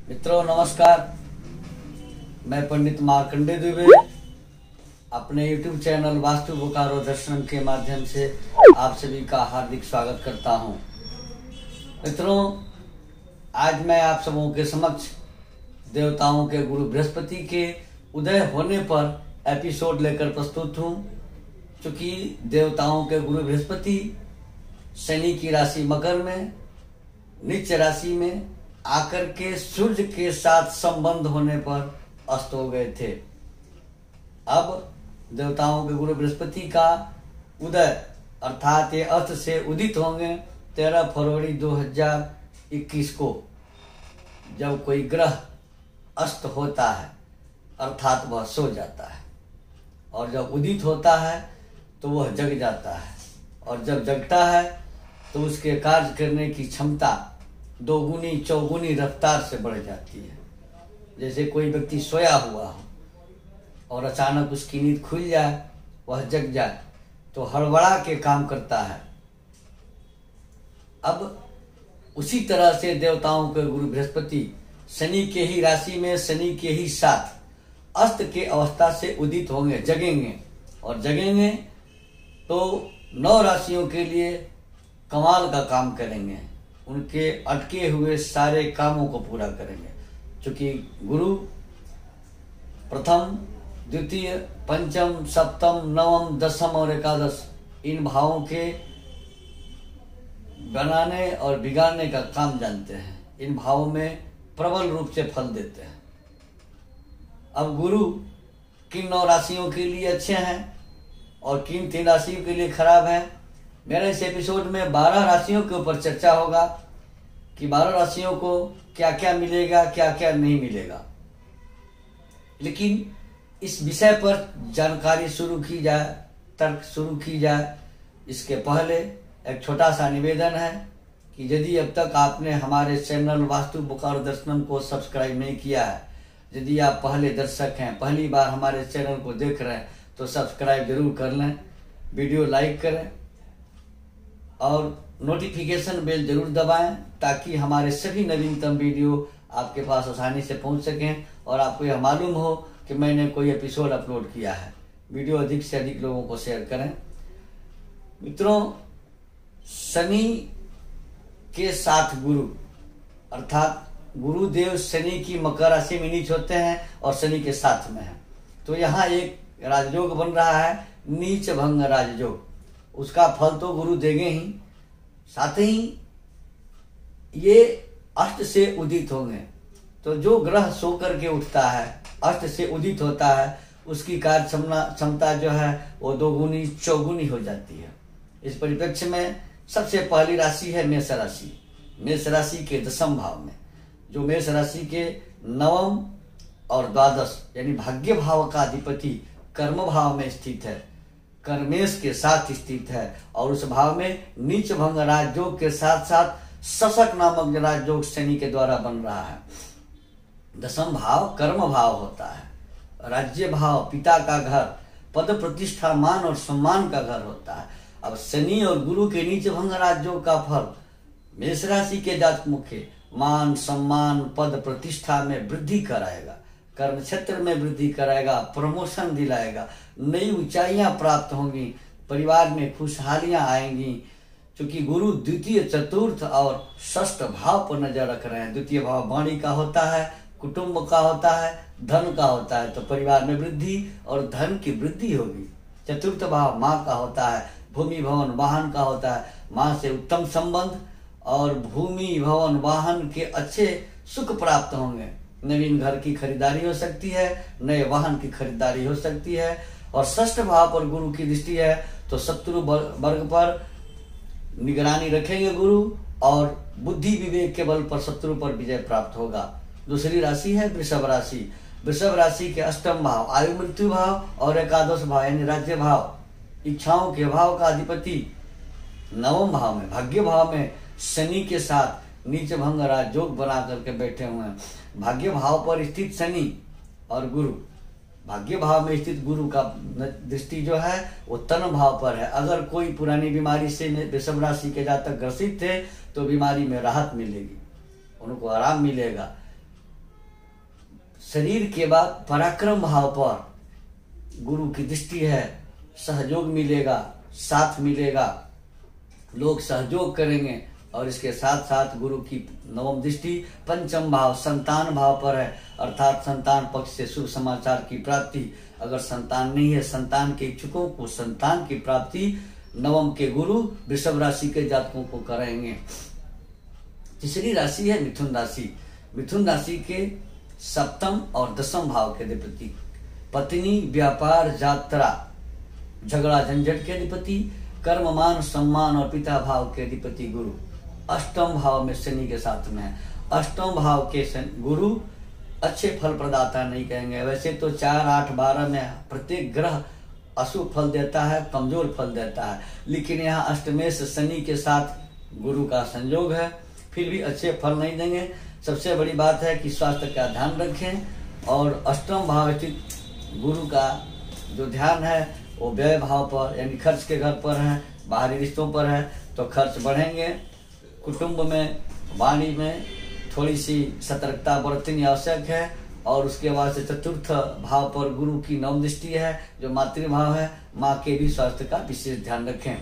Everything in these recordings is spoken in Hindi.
मित्रों नमस्कार। मैं पंडित मार्कंडेय दुबे अपने YouTube चैनल वास्तु बोकारो दर्शन के माध्यम से आप सभी का हार्दिक स्वागत करता हूं। मित्रों, आज मैं आप सबों के समक्ष देवताओं के गुरु बृहस्पति के उदय होने पर एपिसोड लेकर प्रस्तुत हूं। चूंकि देवताओं के गुरु बृहस्पति शनि की राशि मकर में नीच राशि में आकर के सूर्य के साथ संबंध होने पर अस्त हो गए थे। अब देवताओं के गुरु बृहस्पति का उदय अर्थात ये अस्त से उदित होंगे 13 फरवरी 2021 को। जब कोई ग्रह अस्त होता है अर्थात वह सो जाता है, और जब उदित होता है तो वह जग जाता है, और जब जगता है तो उसके कार्य करने की क्षमता दोगुनी चौगुनी रफ्तार से बढ़ जाती है। जैसे कोई व्यक्ति सोया हुआ हो और अचानक उसकी नींद खुल जाए, वह जग जाए तो हड़बड़ा के काम करता है। अब उसी तरह से देवताओं के गुरु बृहस्पति शनि के ही राशि में शनि के ही साथ अस्त के अवस्था से उदित होंगे, जगेंगे, और जगेंगे तो 9 राशियों के लिए कमाल का काम करेंगे। उनके अटके हुए सारे कामों को पूरा करेंगे। क्योंकि गुरु प्रथम द्वितीय पंचम सप्तम नवम दसम और एकादश इन भावों के बनाने और बिगाड़ने का काम जानते हैं। इन भावों में प्रबल रूप से फल देते हैं। अब गुरु किन 9 राशियों के लिए अच्छे हैं और किन 3 राशियों के लिए खराब हैं, मेरे इस एपिसोड में 12 राशियों के ऊपर चर्चा होगा कि 12 राशियों को क्या क्या मिलेगा, क्या क्या नहीं मिलेगा। लेकिन इस विषय पर जानकारी शुरू की जाए, तर्क शुरू की जाए, इसके पहले एक छोटा सा निवेदन है कि यदि अब तक आपने हमारे चैनल वास्तु बोकारो दर्शनम को सब्सक्राइब नहीं किया है, यदि आप पहले दर्शक हैं, पहली बार हमारे चैनल को देख रहे हैं, तो सब्सक्राइब जरूर कर लें, वीडियो लाइक करें और नोटिफिकेशन बेल जरूर दबाएं, ताकि हमारे सभी नवीनतम वीडियो आपके पास आसानी से पहुंच सकें और आपको यह मालूम हो कि मैंने कोई एपिसोड अपलोड किया है। वीडियो अधिक से अधिक लोगों को शेयर करें। मित्रों, शनि के साथ गुरु अर्थात गुरुदेव शनि की मकर राशि में नीच होते हैं और शनि के साथ में है, तो यहाँ एक राजयोग बन रहा है, नीच भंग राजयोग। उसका फल तो गुरु देंगे ही, साथ ही ये अष्ट से उदित होंगे। तो जो ग्रह सो करके उठता है, अष्ट से उदित होता है, उसकी कार्य क्षमता जो है वो दोगुनी चौगुनी हो जाती है। इस परिप्रेक्ष्य में सबसे पहली राशि है मेष राशि। मेष राशि के 10वें भाव में, जो मेष राशि के 9 और 12 यानी भाग्य भाव का अधिपति कर्म भाव में स्थित है, कर्मेश के साथ स्थित है, और उस भाव में नीच भंग राजयोग के साथ साथ शशक नामक राजयोग शनि के द्वारा बन रहा है। 10वां भाव कर्म भाव होता है, राज्य भाव पिता का घर, पद प्रतिष्ठा मान और सम्मान का घर होता है। अब शनि और गुरु के नीच भंग राजयोग का फल मेष राशि के जातक मुख्य मान सम्मान पद प्रतिष्ठा में वृद्धि कराएगा, कर्म क्षेत्र में वृद्धि कराएगा, प्रमोशन दिलाएगा, नई ऊंचाइयां प्राप्त होंगी, परिवार में खुशहालियां आएंगी। क्योंकि गुरु द्वितीय चतुर्थ और षष्ठ भाव पर नजर रख रहे हैं। द्वितीय भाव वाणी का होता है, कुटुंब का होता है, धन का होता है, तो परिवार में वृद्धि और धन की वृद्धि होगी। चतुर्थ भाव माँ का होता है, भूमि भवन वाहन का होता है, माँ से उत्तम संबंध और भूमि भवन वाहन के अच्छे सुख प्राप्त होंगे। नवीन घर की खरीदारी हो सकती है, नए वाहन की खरीदारी हो सकती है। और षष्ठ भाव पर गुरु की दृष्टि है, तो शत्रु वर्ग पर निगरानी रखेंगे गुरु, और बुद्धि विवेक के बल पर शत्रु पर विजय प्राप्त होगा। दूसरी राशि है वृषभ राशि। वृषभ राशि के 8वां भाव आयु मृत्यु भाव और एकादश भाव यानी राज्य भाव इच्छाओं के भाव का अधिपति 9वें भाव में भाग्य भाव में शनि के साथ नीच भंग राजयोग बना करके बैठे हुए हैं। भाग्य भाव पर स्थित शनि और गुरु, भाग्य भाव में स्थित गुरु का दृष्टि जो है वो तन भाव पर है। अगर कोई पुरानी बीमारी से वृषभ राशि के जातक ग्रसित थे तो बीमारी में राहत मिलेगी, उनको आराम मिलेगा। शरीर के बाद पराक्रम भाव पर गुरु की दृष्टि है, सहयोग मिलेगा, साथ मिलेगा, लोग सहयोग करेंगे। और इसके साथ साथ गुरु की नवम दृष्टि पंचम भाव संतान भाव पर है, अर्थात संतान पक्ष से शुभ समाचार की प्राप्ति। अगर संतान नहीं है, संतान के इच्छुकों को संतान की प्राप्ति नवम के गुरु वृषभ राशि के जातकों को कराएंगे। तीसरी राशि है मिथुन राशि। मिथुन राशि के सप्तम और दसम भाव के अधिपति, पत्नी, व्यापार, यात्रा, झगड़ा झंझट के अधिपति, कर्म, मान सम्मान और पिता भाव के अधिपति गुरु अष्टम भाव में शनि के साथ में है। अष्टम भाव के गुरु अच्छे फल प्रदाता नहीं कहेंगे। वैसे तो 4, 8, 12 में प्रत्येक ग्रह अशुभ फल देता है, कमजोर फल देता है, लेकिन यहाँ अष्टमेश शनि के साथ गुरु का संयोग है, फिर भी अच्छे फल नहीं देंगे। सबसे बड़ी बात है कि स्वास्थ्य का ध्यान रखें। और अष्टम भाव स्थित गुरु का जो ध्यान है वो व्यय भाव पर यानी खर्च के घर पर है, बाहरी रिश्तों पर है, तो खर्च बढ़ेंगे। कुटुंब में, वाणी में थोड़ी सी सतर्कता बरतनी आवश्यक है। और उसके बाद से चतुर्थ भाव पर गुरु की नवम दृष्टि है जो मातृभाव है, माँ के भी स्वास्थ्य का विशेष ध्यान रखें।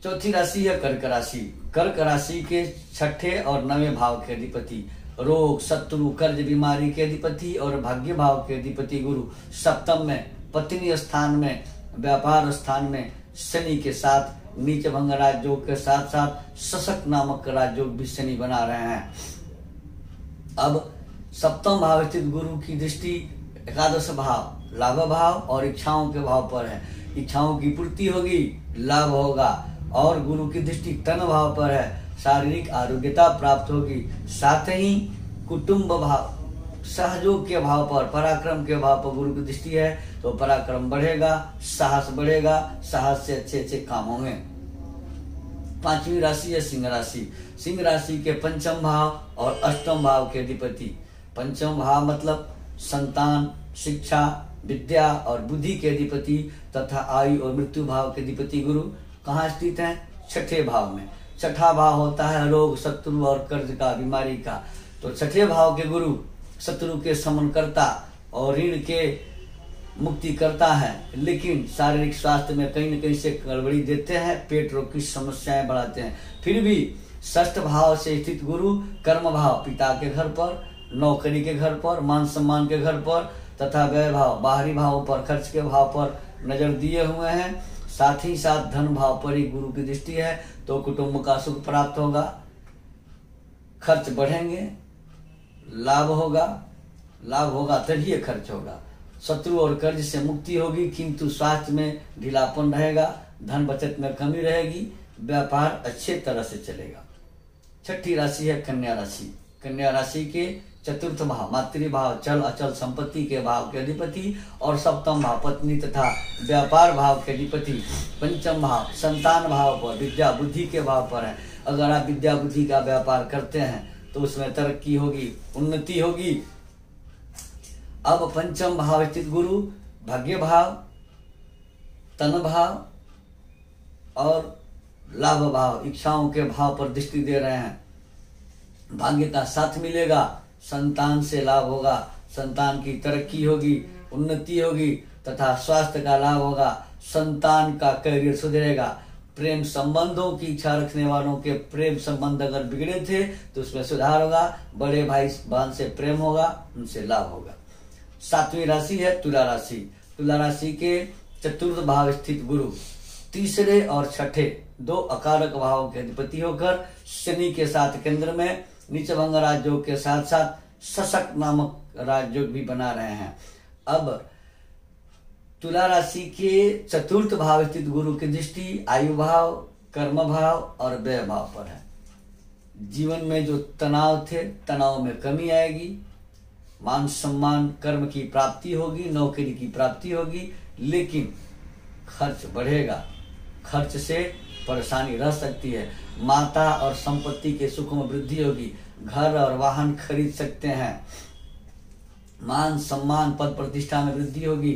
चौथी राशि है कर्क राशि। कर्क राशि के छठे और नवे भाव के अधिपति, रोग, शत्रु, कर्ज, बीमारी के अधिपति और भाग्य भाव के अधिपति गुरु सप्तम में, पत्नी स्थान में, व्यापार स्थान में शनि के साथ नीच भंग राजयोग के साथ साथ शशक नामक राजयोग भी शनि बना रहे हैं। अब सप्तम भाव स्थित गुरु की दृष्टि एकादश भाव, लाभ भाव और इच्छाओं के भाव पर है। इच्छाओं की पूर्ति होगी, लाभ होगा। और गुरु की दृष्टि तन भाव पर है, शारीरिक आरोग्यता प्राप्त होगी। साथ ही कुटुंब भाव, सहयोग के भाव पर, पराक्रम के भाव पर गुरु की दृष्टि है, तो पराक्रम बढ़ेगा, साहस बढ़ेगा, साहस से अच्छे अच्छे काम होंगे। पांचवी राशि है सिंह राशि। सिंह राशि के पंचम भाव और अष्टम भाव के अधिपति, पंचम भाव मतलब संतान, शिक्षा, विद्या और बुद्धि के अधिपति तथा आयु और मृत्यु भाव के अधिपति गुरु कहाँ स्थित है? छठे भाव में। छठा भाव होता है रोग, शत्रु और कर्ज का, बीमारी का। तो छठे भाव के गुरु शत्रु के समन करता और ऋण के मुक्ति करता है, लेकिन शारीरिक स्वास्थ्य में कहीं न कहीं से गड़बड़ी देते हैं, पेट रोग की समस्याएं बढ़ाते हैं। फिर भी षष्ठ भाव से स्थित गुरु कर्म भाव, पिता के घर पर, नौकरी के घर पर, मान सम्मान के घर पर तथा व्यय भाव, बाहरी भावों पर, खर्च के भाव पर नजर दिए हुए हैं। साथ ही साथ धन भाव पर ही गुरु की दृष्टि है, तो कुटुंब का सुख प्राप्त होगा, खर्च बढ़ेंगे, लाभ होगा तभी खर्च होगा। शत्रु और कर्ज से मुक्ति होगी, किंतु स्वास्थ्य में ढीलापन रहेगा, धन बचत में कमी रहेगी, व्यापार अच्छे तरह से चलेगा। छठी राशि है कन्या राशि। कन्या राशि के चतुर्थ भाव, मातृभाव, चल अचल संपत्ति के भाव के अधिपति और सप्तम भाव पत्नी तथा व्यापार भाव के अधिपति, पंचम भाव संतान भाव पर, विद्या बुद्धि के भाव पर है। अगर आप विद्या बुद्धि का व्यापार करते हैं तो उसमें तरक्की होगी, उन्नति होगी। अब पंचम भाव स्थित गुरु भाग्य भाव, तन भाव और लाभ भाव, इच्छाओं के भाव पर दृष्टि दे रहे हैं। भाग्य का साथ मिलेगा, संतान से लाभ होगा, संतान की तरक्की होगी, उन्नति होगी तथा स्वास्थ्य का लाभ होगा, संतान का करियर सुधरेगा। प्रेम संबंधों की इच्छा रखने वालों के प्रेम संबंध अगर बिगड़े थे तो उसमें सुधार होगा, बड़े भाई बहन से प्रेम होगा, उनसे लाभ होगा। सातवीं राशि है तुला राशि। तुला राशि के चतुर्थ भाव स्थित गुरु तीसरे और छठे दो अकारक भावों के अधिपति होकर शनि के साथ केंद्र में नीच भंग राजयोग के साथ साथ शशक नामक राजयोग भी बना रहे हैं। अब तुला राशि के चतुर्थ भाव स्थित गुरु की दृष्टि आयु भाव, कर्म भाव और व्यय भाव पर है। जीवन में जो तनाव थे, तनाव में कमी आएगी, मान सम्मान, कर्म की प्राप्ति होगी, नौकरी की प्राप्ति होगी, लेकिन खर्च बढ़ेगा, खर्च से परेशानी रह सकती है। माता और संपत्ति के सुख में वृद्धि होगी, घर और वाहन खरीद सकते हैं, मान सम्मान, पद प्रतिष्ठा में वृद्धि होगी,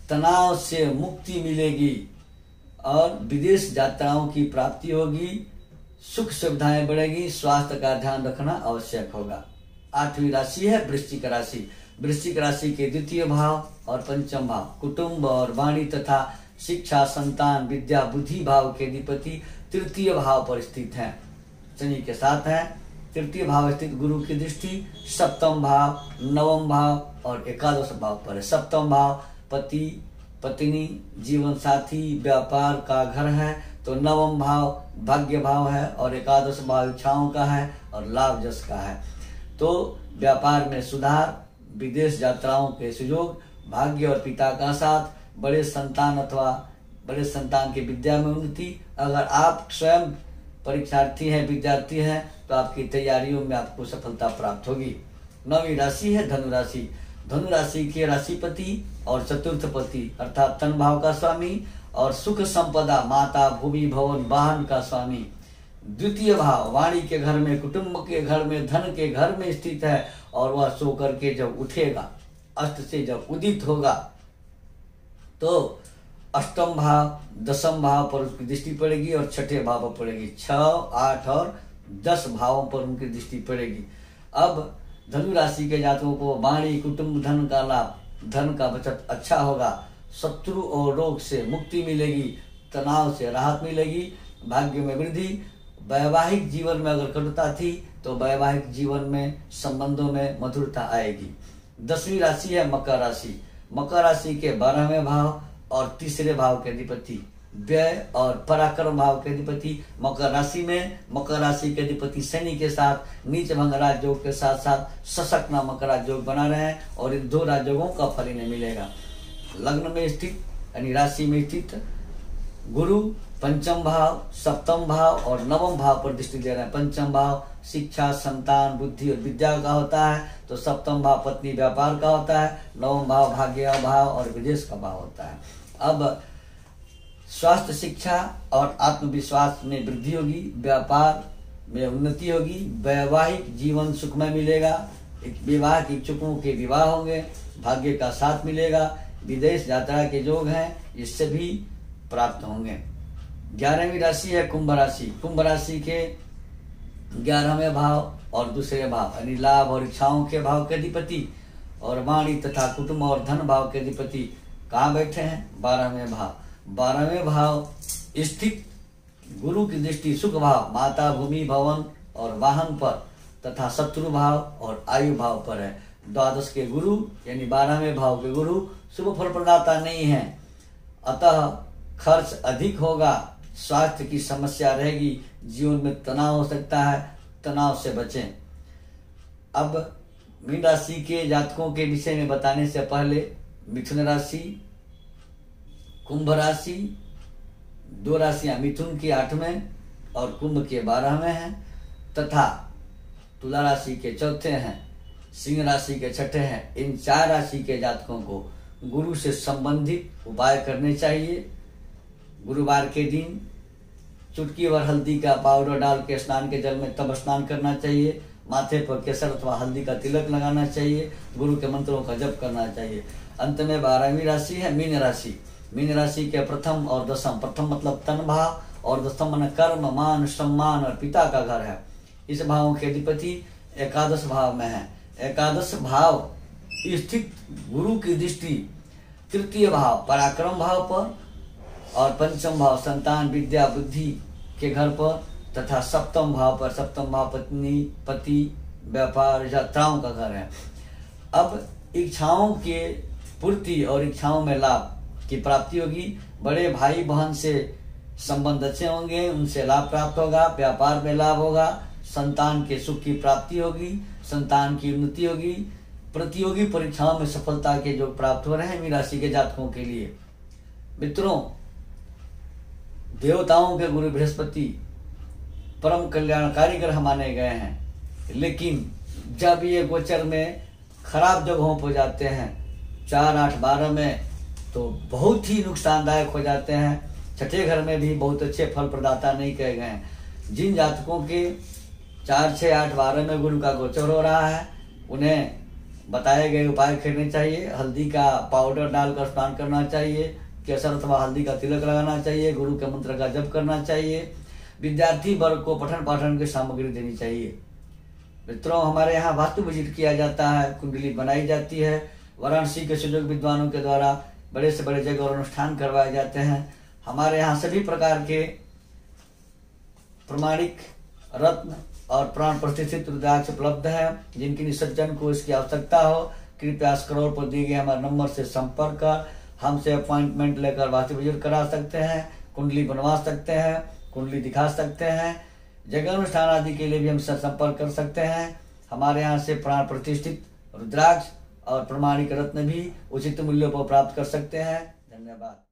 तनाव से मुक्ति मिलेगी और विदेश यात्राओं की प्राप्ति होगी, सुख सुविधाएं बढ़ेगी। स्वास्थ्य का ध्यान रखना आवश्यक होगा। 8वीं राशि है वृश्चिक राशि। वृश्चिक राशि के द्वितीय भाव और पंचम भाव कुटुंब और वाणी तथा शिक्षा, संतान, विद्या, बुद्धि भाव के अधिपति तृतीय भाव पर स्थित हैं। शनि के साथ है। तृतीय भाव स्थित गुरु की दृष्टि सप्तम भाव, नवम भाव और एकादश भाव पर है। सप्तम भाव पति, पत्नी, जीवन साथी, व्यापार का घर है, तो नवम भाव भाग्य भाव है और एकादश भाव इच्छाओं का है और लाभ जस का है। तो व्यापार में सुधार, विदेश यात्राओं के सुयोग, भाग्य और पिता का साथ, बड़े संतान अथवा बड़े संतान की विद्या में उन्नति। अगर आप स्वयं परीक्षार्थी हैं, विद्यार्थी हैं, तो आपकी तैयारियों में आपको सफलता प्राप्त होगी। 9वीं राशि है धनु राशि। धनु राशि के राशिपति और चतुर्थपति अर्थात तन भाव का स्वामी और सुख संपदा, माता, भूमि, भवन, वाहन का स्वामी द्वितीय भाव वाणी के घर में, कुटुंब के घर में, धन के घर में स्थित है और वह सो करके जब उठेगा, अस्त से जब उदित होगा, तो अष्टम भाव, दसम भाव पर उसकी दृष्टि पड़ेगी और छठे भाव पर पड़ेगी। 6, 8 और 10 भावों पर उनकी दृष्टि पड़ेगी। अब धनु राशि के जातकों को वाणी, कुटुंब, धन का लाभ, धन का बचत अच्छा होगा, शत्रु और रोग से मुक्ति मिलेगी, तनाव से राहत मिलेगी, भाग्य में वृद्धि। वैवाहिक जीवन में अगर कटुता थी तो वैवाहिक जीवन में, संबंधों में मधुरता आएगी। 10वीं राशि है मकर राशि। मकर राशि के 12वें भाव और तीसरे भाव के अधिपति व्यय और पराक्रम भाव के अधिपति मकर राशि में। मकर राशि के अधिपति शनि के साथ नीच भंग राजयोग के साथ साथ सशक नामक राजयोग बना रहे हैं और इन 2 राजयोगों का फल इन्हें मिलेगा। लग्न में स्थित यानी राशि में स्थित गुरु पंचम भाव, सप्तम भाव और नवम भाव पर दृष्टि दे रहे हैं। पंचम भाव शिक्षा, संतान, बुद्धि और विद्या का होता है, तो सप्तम भाव पत्नी, व्यापार का होता है, नवम भाव भाग्य भाव और विदेश का भाव होता है। अब स्वास्थ्य, शिक्षा और आत्मविश्वास में वृद्धि होगी, व्यापार में उन्नति होगी, वैवाहिक जीवन सुखमय मिलेगा, विवाह के इच्छुकों के विवाह होंगे, भाग्य का साथ मिलेगा, विदेश यात्रा के योग हैं इससे भी प्राप्त होंगे। 11वीं राशि है कुंभ राशि। कुंभ राशि के 11वें भाव और दूसरे भाव यानी लाभ और इच्छाओं के भाव के अधिपति और वाणी तथा कुटुंब और धन भाव के अधिपति कहाँ बैठे हैं? 12वें भाव। 12वें भाव स्थित गुरु की दृष्टि सुख भाव, माता, भूमि, भवन और वाहन पर तथा शत्रु भाव और आयु भाव पर है। द्वादश के गुरु यानी 12वें भाव के गुरु शुभ फल प्रदाता नहीं है, अतः खर्च अधिक होगा, स्वास्थ्य की समस्या रहेगी, जीवन में तनाव हो सकता है, तनाव से बचें। अब मीन राशि के जातकों के विषय में बताने से पहले मिथुन राशि, कुंभ राशि, 2 राशियां मिथुन के 8वें और कुंभ के 12वें हैं तथा तुला राशि के 4थे हैं, सिंह राशि के 6ठे हैं। इन 4 राशि के जातकों को गुरु से संबंधित उपाय करने चाहिए। गुरुवार के दिन चुटकी भर हल्दी का पाउडर डाल के स्नान के जल में तब स्नान करना चाहिए। माथे पर केसर अथवा हल्दी का तिलक लगाना चाहिए। गुरु के मंत्रों का जप करना चाहिए। अंत में 12वीं राशि है मीन राशि। मीन राशि के प्रथम और दसम, प्रथम मतलब तन भाव और दसम मन कर्म, मान, सम्मान और पिता का घर है। इस भावों के अधिपति एकादश भाव में है। एकादश भाव स्थित गुरु की दृष्टि तृतीय भाव पराक्रम भाव पर और पंचम भाव संतान, विद्या, बुद्धि के घर पर तथा सप्तम भाव पर, सप्तम भाव पत्नी, पति, व्यापार, यात्राओं का घर है। अब इच्छाओं के पूर्ति और इच्छाओं में लाभ की प्राप्ति होगी। बड़े भाई बहन से संबंध अच्छे होंगे, उनसे लाभ प्राप्त होगा। व्यापार में लाभ होगा। संतान के सुख की प्राप्ति होगी, संतान की उन्नति होगी। प्रतियोगी परीक्षाओं में सफलता के जो प्राप्त हो रहे हैं मीन राशि के जातकों के लिए। मित्रों, देवताओं के गुरु बृहस्पति परम कल्याणकारी ग्रह माने गए हैं, लेकिन जब ये गोचर में खराब जगहों पर जाते हैं 4, 8, 12 में, तो बहुत ही नुकसानदायक हो जाते हैं। छठे घर में भी बहुत अच्छे फल प्रदाता नहीं कहे गए हैं। जिन जातकों के 4, 6, 8, 12 में गुरु का गोचर हो रहा है, उन्हें बताए गए उपाय करने चाहिए। हल्दी का पाउडर डालकर स्नान करना चाहिए, केसर अथवा हल्दी का तिलक लगाना चाहिए, गुरु के मंत्र का जप करना चाहिए। विद्यार्थी वर्ग को पठन पाठन की सामग्री देनी चाहिए। मित्रों, हमारे यहाँ वास्तु विजिट किया जाता है, कुंडली बनाई जाती है, वाराणसी के सुजोग विद्वानों के द्वारा बड़े से बड़े जगह और अनुष्ठान करवाए जाते हैं। हमारे यहाँ सभी प्रकार के प्रमाणिक रत्न और प्राण प्रतिष्ठित रुद्राक्ष उपलब्ध है। जिनकी निसज्जन को इसकी आवश्यकता हो, कृपया स्क्रॉल पर दिए गए हमारे नंबर से संपर्क कर हमसे अपॉइंटमेंट लेकर वास्तु विजिट करा सकते हैं, कुंडली बनवा सकते हैं, कुंडली दिखा सकते हैं, जगह अनुष्ठान आदि के लिए भी हमसे संपर्क कर सकते हैं। हमारे यहाँ से प्राण प्रतिष्ठित रुद्राक्ष और प्रमाणिक रत्न भी उचित मूल्यों पर प्राप्त कर सकते हैं। धन्यवाद।